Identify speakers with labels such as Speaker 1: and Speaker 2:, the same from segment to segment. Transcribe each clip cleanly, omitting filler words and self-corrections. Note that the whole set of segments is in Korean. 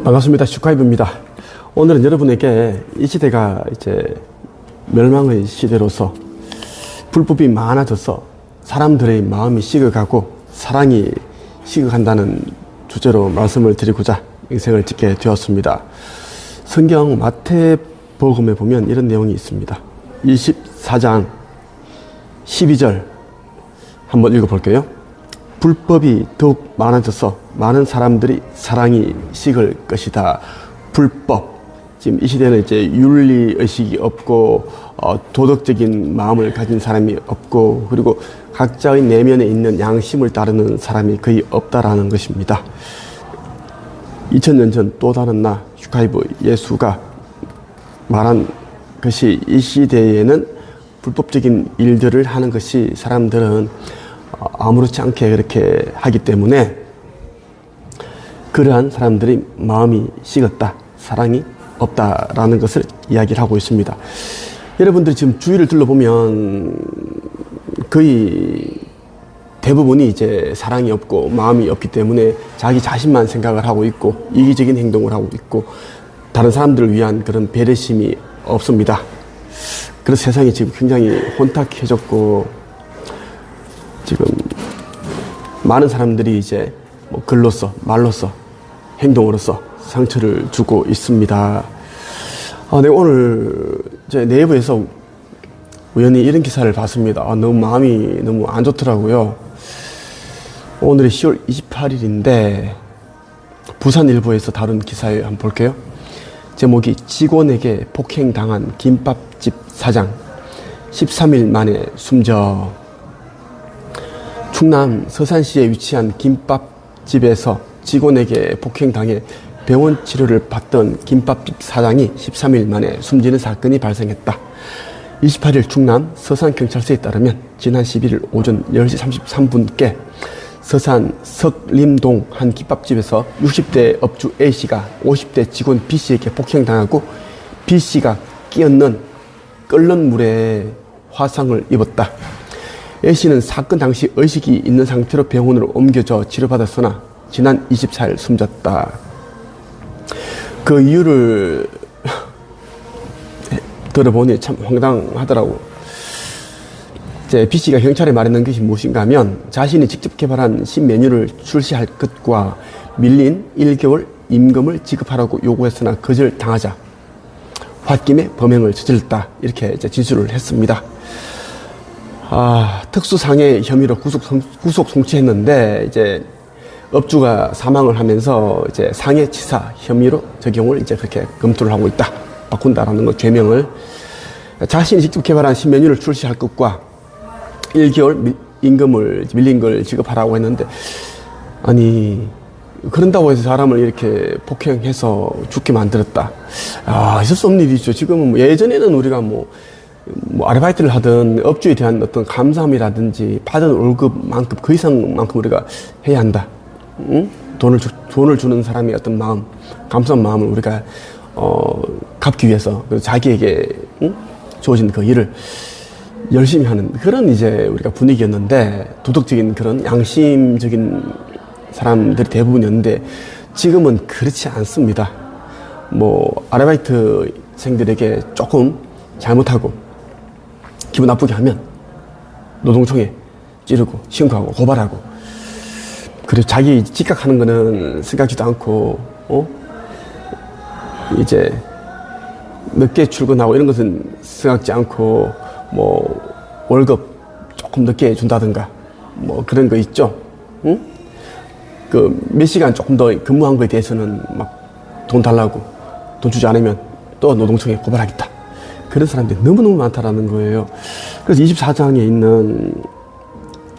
Speaker 1: 반갑습니다. 슈카이브입니다. 오늘은 여러분에게 이 시대가 이제 멸망의 시대로서 불법이 많아져서 사람들의 마음이 식어가고 사랑이 식어간다는 주제로 말씀을 드리고자 인생을 짓게 되었습니다. 성경 마태복음에 보면 이런 내용이 있습니다. 24장 12절 한번 읽어볼게요. 불법이 더욱 많아져서 많은 사람들이 사랑이 식을 것이다. 불법. 지금 이 시대는 이제 윤리의식이 없고 도덕적인 마음을 가진 사람이 없고 그리고 각자의 내면에 있는 양심을 따르는 사람이 거의 없다라는 것입니다. 2000년 전 또 다른 나 슈카이브 예수가 말한 것이 이 시대에는 불법적인 일들을 하는 것이 사람들은 아무렇지 않게 그렇게 하기 때문에 그러한 사람들이 마음이 식었다, 사랑이 없다라는 것을 이야기를 하고 있습니다. 여러분들이 지금 주위를 둘러보면 거의 대부분이 이제 사랑이 없고 마음이 없기 때문에 자기 자신만 생각을 하고 있고 이기적인 행동을 하고 있고 다른 사람들을 위한 그런 배려심이 없습니다. 그래서 세상이 지금 굉장히 혼탁해졌고 지금 많은 사람들이 이제 뭐 글로써, 말로써, 행동으로써 상처를 주고 있습니다. 네, 오늘 제 네이버에서 우연히 이런 기사를 봤습니다. 너무 마음이 너무 안 좋더라고요. 오늘이 10월 28일인데 부산일보에서 다룬 기사에 한번 볼게요. 제목이 직원에게 폭행당한 김밥집 사장 13일 만에 숨져. 충남 서산시에 위치한 김밥집에서 직원에게 폭행당해 병원 치료를 받던 김밥집 사장이 13일 만에 숨지는 사건이 발생했다. 28일 충남 서산경찰서에 따르면 지난 11일 오전 10시 33분께 서산 석림동 한 김밥집에서 60대 업주 A씨가 50대 직원 B씨에게 폭행당하고 B씨가 끼얹는 끓는 물에 화상을 입었다. A씨는 사건 당시 의식이 있는 상태로 병원으로 옮겨져 치료받았으나 지난 24일 숨졌다. 그 이유를 들어보니 참 황당하더라고. 이제 B씨가 경찰에 말했는 것이 무엇인가 하면 자신이 직접 개발한 신메뉴를 출시할 것과 밀린 1개월 임금을 지급하라고 요구했으나 거절당하자 홧김에 범행을 저질렀다. 이렇게 이제 진술을 했습니다. 특수상해 혐의로 구속 송치했는데 이제 업주가 사망을 하면서 이제 상해치사 혐의로 적용을 이제 그렇게 검토를 하고 있다. 바꾼다라는 거 죄명을 자신이 직접 개발한 신메뉴를 출시할 것과 1개월 임금을 밀린 걸 지급하라고 했는데 아니 그런다고 해서 사람을 이렇게 폭행해서 죽게 만들었다. 있을 수 없는 일이죠. 지금은 예전에는 우리가 뭐 아르바이트를 하든 업주에 대한 어떤 감사함이라든지 받은 월급만큼 그 이상만큼 우리가 해야 한다. 응? 돈을 주는 사람의 어떤 마음, 감사한 마음을 우리가 갚기 위해서 자기에게 주어진 그 일을 열심히 하는 그런 이제 우리가 분위기였는데 도덕적인 그런 양심적인 사람들이 대부분이었는데 지금은 그렇지 않습니다. 아르바이트생들에게 조금 잘못하고 기분 나쁘게 하면 노동청에 찌르고 신고하고 고발하고 그리고 자기 직각하는 거는 생각지도 않고 이제 늦게 출근하고 이런 것은 생각지 않고 월급 조금 늦게 준다든가 그런 거 있죠. 응? 그 몇 시간 조금 더 근무한 거에 대해서는 막 돈 달라고 돈 주지 않으면 또 노동청에 고발하겠다. 그런 사람들이 너무너무 많다라는 거예요. 그래서 24장에 있는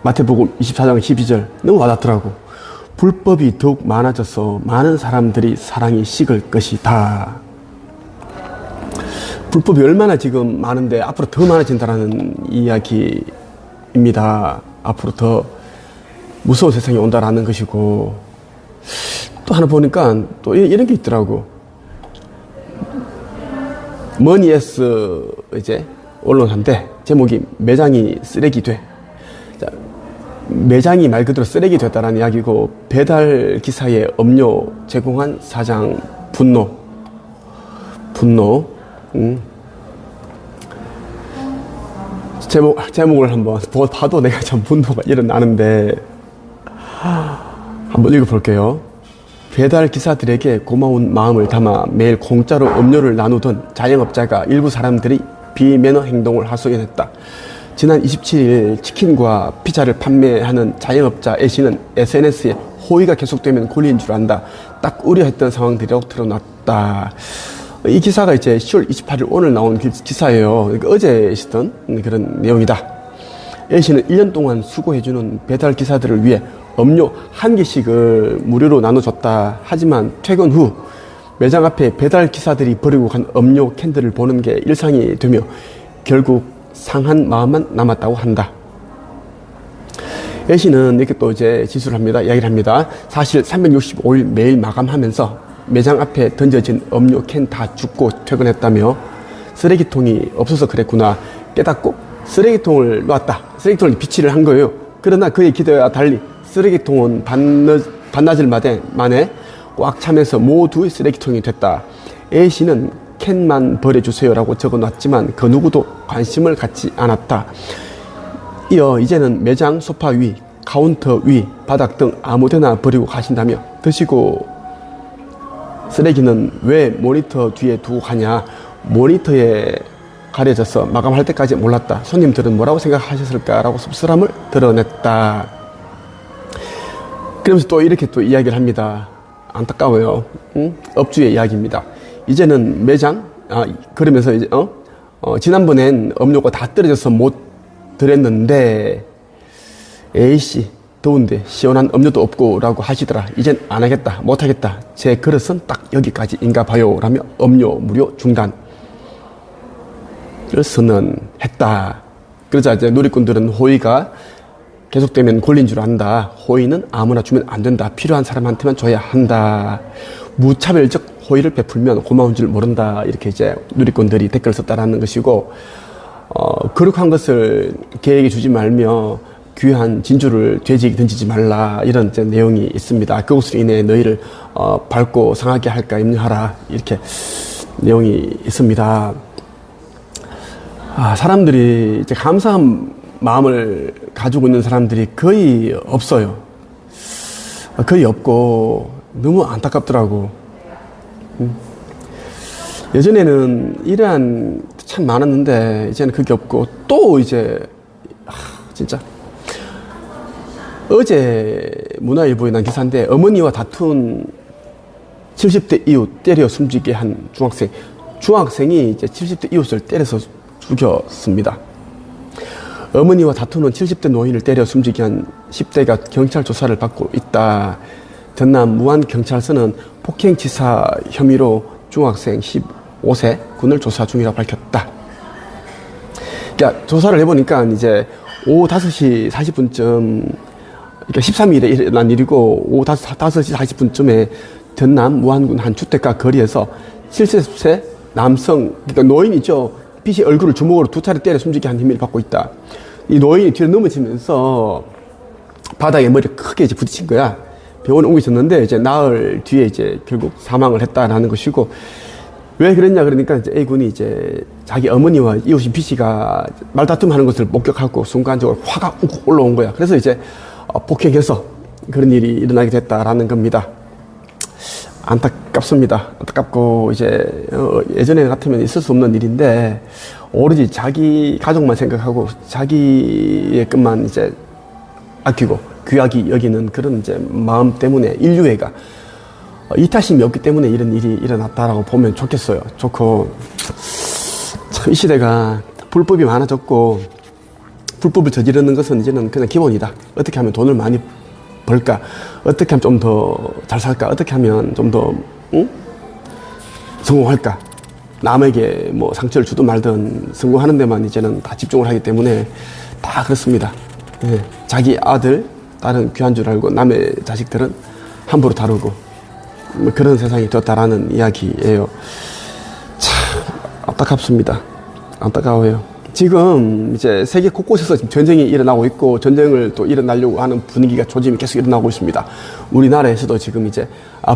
Speaker 1: 마태복음 24장 12절 너무 와닿더라고. 불법이 더욱 많아져서 많은 사람들이 사랑이 식을 것이다. 불법이 얼마나 지금 많은데 앞으로 더 많아진다라는 이야기입니다. 앞으로 더 무서운 세상이 온다라는 것이고 또 하나 보니까 또 이런 게 있더라고. 머니에스 이제 언론한데 제목이 매장이 쓰레기 돼. 자, 매장이 말 그대로 쓰레기 됐다라는 이야기고, 배달 기사에 음료 제공한 사장 분노. 제목을 한번 봐도 내가 참 분노가 일어나는데, 한번 읽어볼게요. 배달 기사들에게 고마운 마음을 담아 매일 공짜로 음료를 나누던 자영업자가 일부 사람들이 비매너 행동을 하소연했다. 지난 27일 치킨과 피자를 판매하는 자영업자 A씨는 SNS에 호의가 계속되면 권리인 줄 안다. 딱 우려했던 상황들이라고 드러났다. 이 기사가 이제 10월 28일 오늘 나온 기사예요. 그러니까 어제 있었던 그런 내용이다. A씨는 1년 동안 수고해주는 배달 기사들을 위해 음료 1개씩을 무료로 나눠줬다. 하지만 퇴근 후 매장 앞에 배달 기사들이 버리고 간 음료 캔들을 보는 게 일상이 되며 결국 상한 마음만 남았다고 한다. A씨는 이렇게 또 이제 지수를 합니다. 이야기를 합니다. 사실 365일 매일 마감하면서 매장 앞에 던져진 음료 캔 다 줍고 퇴근했다며, 쓰레기통이 없어서 그랬구나 깨닫고 쓰레기통을 놨다. 쓰레기통을 비치를 한 거예요. 그러나 그의 기대와 달리 쓰레기통은 반나절 만에 꽉 차면서 모두의 쓰레기통이 됐다. A씨는 캔만 버려주세요라고 적어놨지만 그 누구도 관심을 갖지 않았다. 이어 이제는 매장 소파 위, 카운터 위, 바닥 등 아무데나 버리고 가신다며, 드시고 쓰레기는 왜 모니터 뒤에 두고 가냐, 모니터에 가려져서 마감할 때까지 몰랐다. 손님들은 뭐라고 생각하셨을까라고 씁쓸함을 드러냈다. 그러면서 또 이렇게 또 이야기를 합니다. 안타까워요. 업주의 이야기입니다. 이제는 매장, 그러면서 이제, 지난번엔 음료가 다 떨어져서 못 드렸는데, A씨, 더운데 시원한 음료도 없고 라고 하시더라. 이젠 안 하겠다, 못 하겠다. 제 그릇은 딱 여기까지인가 봐요. 라며 음료 무료 중단을 선언했다. 그러자 이제 누리꾼들은 호의가 계속되면 권리인 줄 안다. 호의는 아무나 주면 안 된다. 필요한 사람한테만 줘야 한다. 무차별적 호의를 베풀면 고마운 줄 모른다. 이렇게 이제 누리꾼들이 댓글을 썼다라는 것이고, 거룩한 것을 개에게 주지 말며 귀한 진주를 돼지에게 던지지 말라. 이런 이제 내용이 있습니다. 그것으로 인해 너희를 밟고 상하게 할까 염려하라. 이렇게 내용이 있습니다. 사람들이 이제 감사한 마음을 가지고 있는 사람들이 거의 없어요. 거의 없고 너무 안타깝더라고. 예전에는 이러한 참 많았는데 이제는 그게 없고, 또 이제 진짜 어제 문화일보에 난 기사인데, 어머니와 다툰 70대 이웃 때려 숨지게 한 중학생이 이제 70대 이웃을 때려서 죽였습니다. 어머니와 다투는 70대 노인을 때려 숨지게 한 10대가 경찰 조사를 받고 있다. 전남 무안경찰서는 폭행치사 혐의로 중학생 15세 군을 조사 중이라고 밝혔다. 그러니까 조사를 해보니까 이제 오후 5시 40분쯤, 그러니까 13일에 일어난 일이고, 오후 5시 40분쯤에 전남 무안군 한 주택가 거리에서 70세 남성, 그러니까 노인이죠. 빛이 얼굴을 주먹으로 2차례 때려 숨지게 한 혐의를 받고 있다. 이 노인이 뒤로 넘어지면서 바닥에 머리를 크게 이제 부딪힌 거야. 병원에 옮겨졌는데 이제 나흘 뒤에 이제 결국 사망을 했다라는 것이고, 왜 그랬냐 그러니까 이제 A군이 이제 자기 어머니와 이웃인 B씨가 말다툼 하는 것을 목격하고 순간적으로 화가 욱욱 올라온 거야. 그래서 이제 폭행해서 그런 일이 일어나게 됐다라는 겁니다. 안타깝습니다. 안타깝고, 이제 예전에 같으면 있을 수 없는 일인데 오로지 자기 가족만 생각하고 자기의 것만 이제 아끼고 귀하게 여기는 그런 이제 마음 때문에 인류애가 이타심이 없기 때문에 이런 일이 일어났다라고 보면 좋겠어요. 좋고, 참 이 시대가 불법이 많아졌고, 불법을 저지르는 것은 이제는 그냥 기본이다. 어떻게 하면 돈을 많이 벌까? 어떻게 하면 좀 더 잘 살까? 어떻게 하면 좀 더 성공할까? 남에게 뭐 상처를 주든 말든 성공하는 데만 이제는 다 집중을 하기 때문에 다 그렇습니다. 예, 자기 아들, 딸은 귀한 줄 알고 남의 자식들은 함부로 다루고, 뭐 그런 세상이 되었다라는 이야기예요. 참 안타깝습니다. 안타까워요. 지금 이제 세계 곳곳에서 지금 전쟁이 일어나고 있고 전쟁을 또 일어나려고 하는 분위기가 조짐이 계속 일어나고 있습니다. 우리나라에서도 지금 이제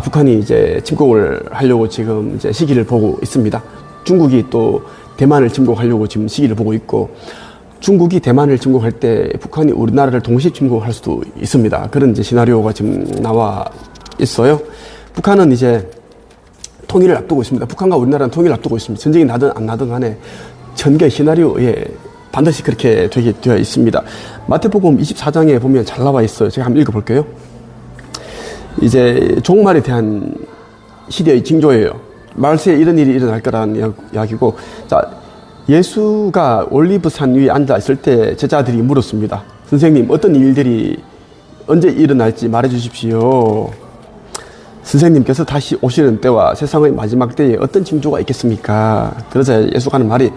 Speaker 1: 북한이 이제 침공을 하려고 지금 이제 시기를 보고 있습니다. 중국이 또 대만을 침공하려고 지금 시기를 보고 있고 중국이 대만을 침공할 때 북한이 우리나라를 동시에 침공할 수도 있습니다. 그런 이제 시나리오가 지금 나와 있어요. 북한은 이제 통일을 앞두고 있습니다. 북한과 우리나라는 통일을 앞두고 있습니다. 전쟁이 나든 안 나든 간에 전개 시나리오에 반드시 그렇게 되어 있습니다. 마태복음 24장에 보면 잘 나와 있어요. 제가 한번 읽어볼게요. 이제 종말에 대한 시대의 징조예요. 말세에 이런 일이 일어날 거라는 이야기고, 자, 예수가 올리브산 위에 앉아 있을 때 제자들이 물었습니다. 선생님, 어떤 일들이 언제 일어날지 말해 주십시오. 선생님께서 다시 오시는 때와 세상의 마지막 때에 어떤 징조가 있겠습니까? 그러자 예수가 하는 말이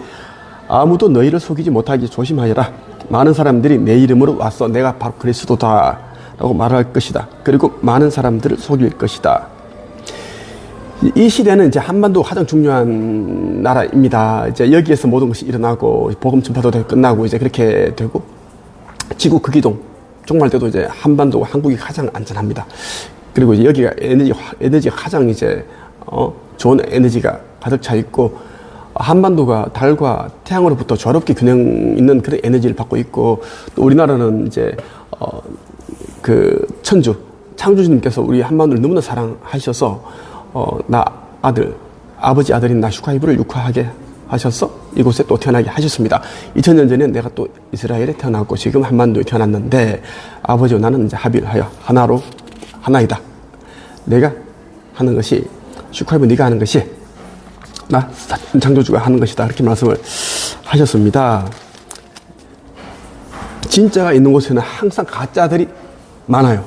Speaker 1: 아무도 너희를 속이지 못하게 조심하여라. 많은 사람들이 내 이름으로 와서 내가 바로 그리스도다 라고 말할 것이다. 그리고 많은 사람들을 속일 것이다. 이 시대는 이제 한반도 가장 중요한 나라입니다. 이제 여기에서 모든 것이 일어나고 복음 전파도 끝나고 이제 그렇게 되고 지구 극이동 종말 때도 이제 한반도 한국이 가장 안전합니다. 그리고 이제 여기가 에너지가 가장 이제 좋은 에너지가 가득 차 있고 한반도가 달과 태양으로부터 조화롭게 균형 있는 그런 에너지를 받고 있고 또 우리나라는 이제 그 천주 창조주님께서 우리 한반도를 너무나 사랑하셔서 나 아들 아버지 아들인 나 슈카이브를 육화하게 하셔서 이곳에 또 태어나게 하셨습니다. 2000년 전에 내가 또 이스라엘에 태어났고 지금 한반도에 태어났는데 아버지와 나는 이제 합의를 하여 하나로 하나이다. 내가 하는 것이 슈카이브 네가 하는 것이 나 창조주가 하는 것이다. 이렇게 말씀을 하셨습니다. 진짜가 있는 곳에는 항상 가짜들이 많아요.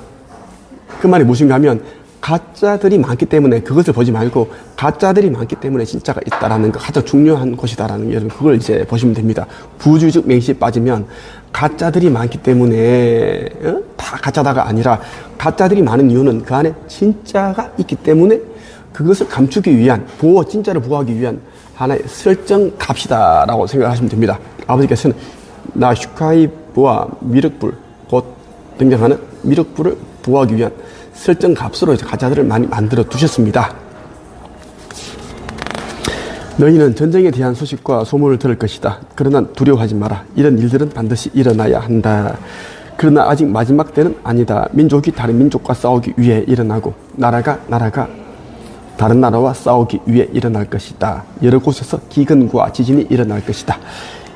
Speaker 1: 그 말이 무엇인가 하면 가짜들이 많기 때문에 그것을 보지 말고 가짜들이 많기 때문에 진짜가 있다라는 거 가장 중요한 것이다라는 게 여러분 그걸 이제 보시면 됩니다. 부주의적 맹시에 빠지면 가짜들이 많기 때문에 다 가짜다가 아니라 가짜들이 많은 이유는 그 안에 진짜가 있기 때문에 그것을 감추기 위한 진짜를 보호하기 위한 하나의 설정 값이다라고 생각하시면 됩니다. 아버지께서는 나 슈카이브와 미륵불 곧 등장하는 미륵불을 보호하기 위한 설정 값으로 이제 가짜들을 많이 만들어 두셨습니다. 너희는 전쟁에 대한 소식과 소문을 들을 것이다. 그러나 두려워하지 마라. 이런 일들은 반드시 일어나야 한다. 그러나 아직 마지막 때는 아니다. 민족이 다른 민족과 싸우기 위해 일어나고 나라가 다른 나라와 싸우기 위해 일어날 것이다. 여러 곳에서 기근과 지진이 일어날 것이다.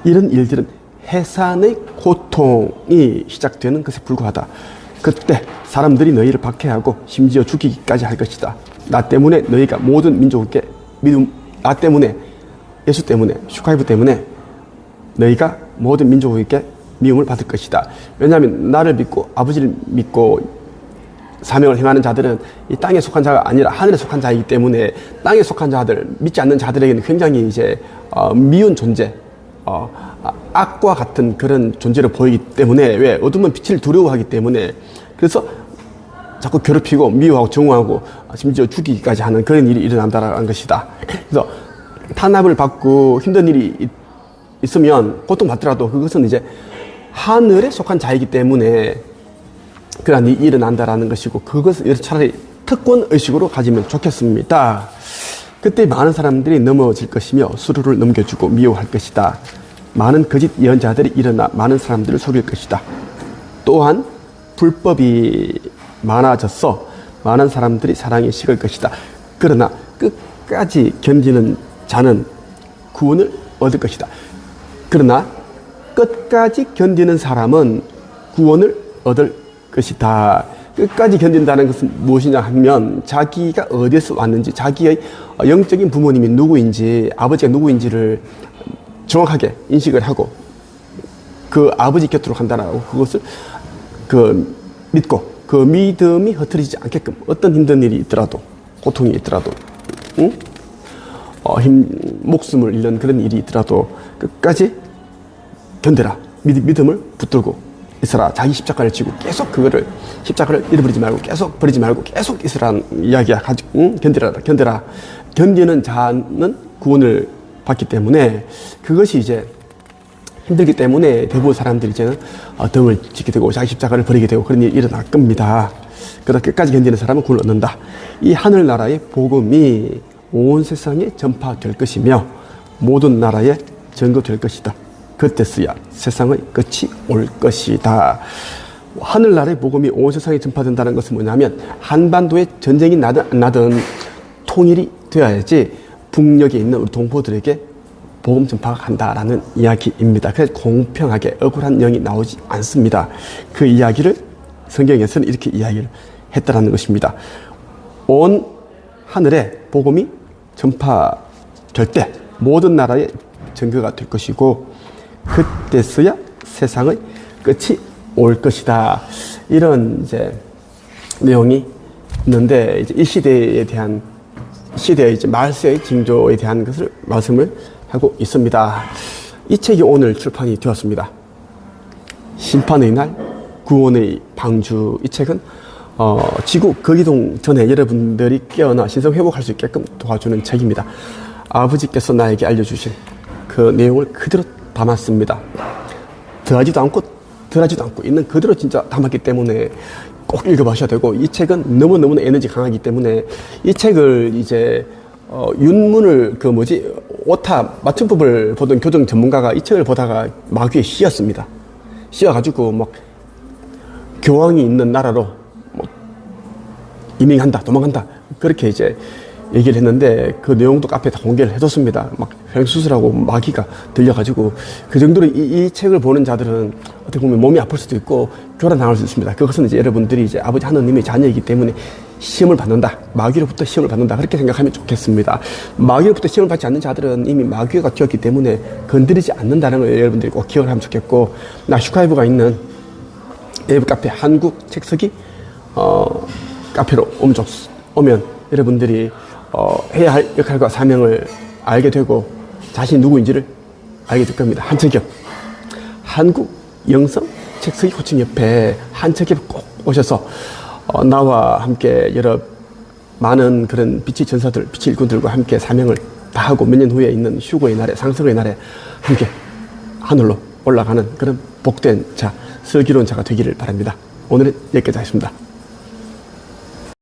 Speaker 1: 이런 일들은 해산의 고통이 시작되는 것에 불과하다. 그때 사람들이 너희를 박해하고 심지어 죽이기까지 할 것이다. 나 때문에 너희가 모든 민족에게 나 때문에 예수 때문에 슈카이브 때문에 너희가 모든 민족에게 미움을 받을 것이다. 왜냐하면 나를 믿고 아버지를 믿고 사명을 행하는 자들은 이 땅에 속한 자가 아니라 하늘에 속한 자이기 때문에 땅에 속한 자들, 믿지 않는 자들에게는 굉장히 이제 미운 존재, 악과 같은 그런 존재로 보이기 때문에 왜 어둠은 빛을 두려워하기 때문에 그래서 자꾸 괴롭히고 미워하고 정오하고 심지어 죽이기까지 하는 그런 일이 일어난다는 것이다. 그래서 탄압을 받고 힘든 일이 있으면 고통받더라도 그것은 이제 하늘에 속한 자이기 때문에 그런 일이 일어난다라는 것이고 그것을 차라리 특권의식으로 가지면 좋겠습니다. 그때 많은 사람들이 넘어질 것이며 수루를 넘겨주고 미워할 것이다. 많은 거짓 예언자들이 일어나 많은 사람들을 속일 것이다. 또한 불법이 많아져서 많은 사람들이 사랑에 식을 것이다. 그러나 끝까지 견디는 자는 구원을 얻을 것이다. 그러나 끝까지 견디는 사람은 구원을 얻을 것이다. 끝까지 견딘다는 것은 무엇이냐 하면 자기가 어디에서 왔는지 자기의 영적인 부모님이 누구인지 아버지가 누구인지를 정확하게 인식을 하고 그 아버지 곁으로 간다라고 그것을 믿고 그 믿음이 흐트러지지 않게끔 어떤 힘든 일이 있더라도 고통이 있더라도 목숨을 잃는 그런 일이 있더라도 끝까지 견뎌라. 믿음을 붙들고 있어라. 자기 십자가를 지고 계속 그거를 십자가를 잃어버리지 말고 계속 버리지 말고 계속 있으라는 이야기야. 가지고 견뎌라. 견디는 자는 구원을 받기 때문에 그것이 이제 힘들기 때문에 대부분 사람들이 이제는 등을 짓게 되고 자기 십자가를 버리게 되고 그런 일이 일어날 겁니다. 그러나 끝까지 견디는 사람은 구원을 얻는다. 이 하늘나라의 복음이 온 세상에 전파될 것이며 모든 나라에 전거될 것이다. 그때서야 세상의 끝이 올 것이다. 하늘나라의 복음이 온 세상에 전파된다는 것은 뭐냐면 한반도에 전쟁이 나든 안 나든 통일이 되어야지 북녘에 있는 우리 동포들에게 복음 전파가 간다라는 이야기입니다. 그래서 공평하게 억울한 영이 나오지 않습니다. 그 이야기를 성경에서는 이렇게 이야기를 했다라는 것입니다. 온 하늘에 복음이 전파될 때 모든 나라의 전거가 될 것이고 그때서야 세상의 끝이 올 것이다. 이런 이제 내용이 있는데 이제 이 시대에 대한 시대의 이제 말세의 징조에 대한 것을 말씀을 하고 있습니다. 이 책이 오늘 출판이 되었습니다. 심판의 날, 구원의 방주. 이 책은 지구 거기동 전에 여러분들이 깨어나 신성 회복할 수 있게끔 도와주는 책입니다. 아버지께서 나에게 알려주신 그 내용을 그대로 담았습니다. 더하지도 않고 덜하지도 않고 있는 그대로 진짜 담았기 때문에 꼭 읽어보셔야 되고 이 책은 너무너무 에너지 강하기 때문에 이 책을 이제 윤문을 오타 맞춤법을 보던 교정 전문가가 이 책을 보다가 마귀에 씌었습니다. 씌어가지고 막 교황이 있는 나라로 이민한다, 도망간다 그렇게 이제 얘기를 했는데 그 내용도 카페에 다 공개를 해뒀습니다. 막 횡수술하고 마귀가 들려가지고 그 정도로 이 책을 보는 자들은 어떻게 보면 몸이 아플 수도 있고 교란당할 수 있습니다. 그것은 이제 여러분들이 이제 아버지 하느님의 자녀이기 때문에 시험을 받는다. 마귀로부터 시험을 받는다. 그렇게 생각하면 좋겠습니다. 마귀로부터 시험을 받지 않는 자들은 이미 마귀가 튀었기 때문에 건드리지 않는다는 걸 여러분들이 꼭 기억을 하면 좋겠고 나슈카이브가 있는 네이버 카페 한국 책서기 카페로 오면 여러분들이 해야 할 역할과 사명을 알게 되고 자신이 누구인지를 알게 될 겁니다. 한책협 한국 영성 책서기 코칭협회 한책협 꼭 오셔서 나와 함께 여러 많은 그런 빛의 전사들, 빛의 일꾼들과 함께 사명을 다하고 몇 년 후에 있는 휴거의 날에 상승의 날에 함께 하늘로 올라가는 그런 복된 자, 슬기로운 자가 되기를 바랍니다. 오늘은 여기까지 하겠습니다.